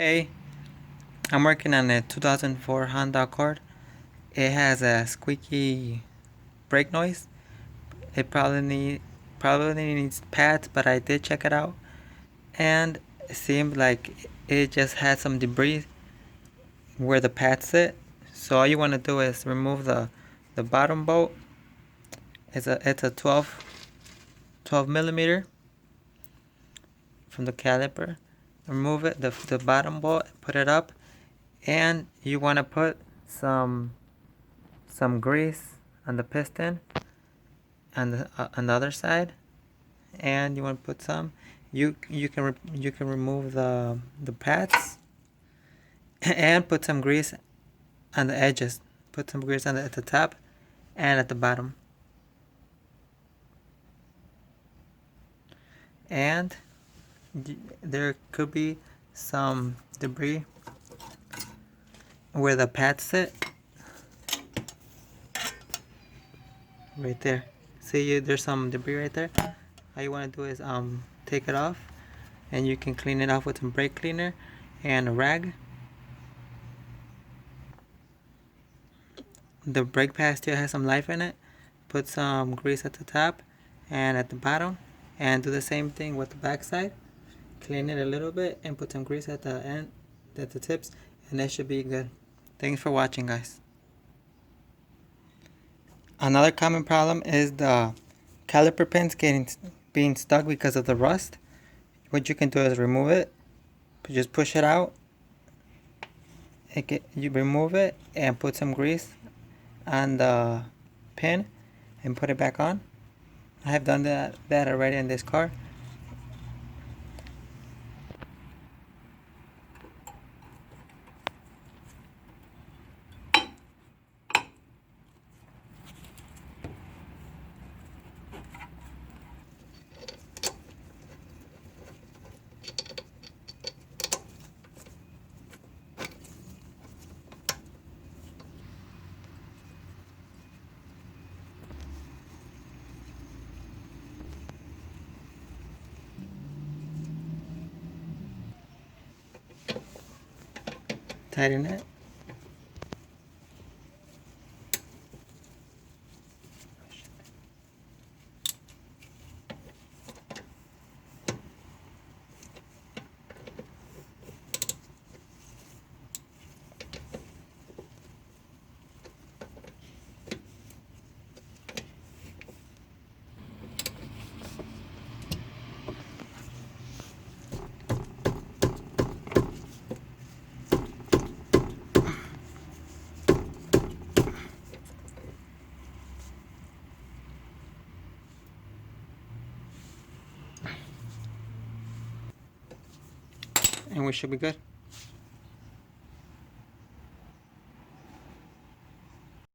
Hey, I'm working on a 2004 Honda Accord. It has a squeaky brake noise. It probably needs pads, but I did check it out, and it seemed like it just had some debris where the pads sit. So all you want to do is remove the bottom bolt. It's a 12 millimeter from the caliper. Remove it, the bottom bolt, put it up, and you want to put some grease on the piston on the other side, and you want to put some. You can remove the pads and put some grease on the edges. Put some grease at the top and at the bottom. And there could be some debris where the pads sit. Right there. See, there's some debris right there. All you want to do is take it off, and you can clean it off with some brake cleaner and a rag. The brake pad still has some life in it. Put some grease at the top and at the bottom, and do the same thing with the back side. Clean it a little bit and put some grease at the end, at the tips, and that should be good. Thanks for watching, guys. Another common problem is the caliper pins being stuck because of the rust. What you can do is remove it. Just push it out. You remove it and put some grease on the pin and put it back on. I have done that already in this car. Tighten it. And we should be good.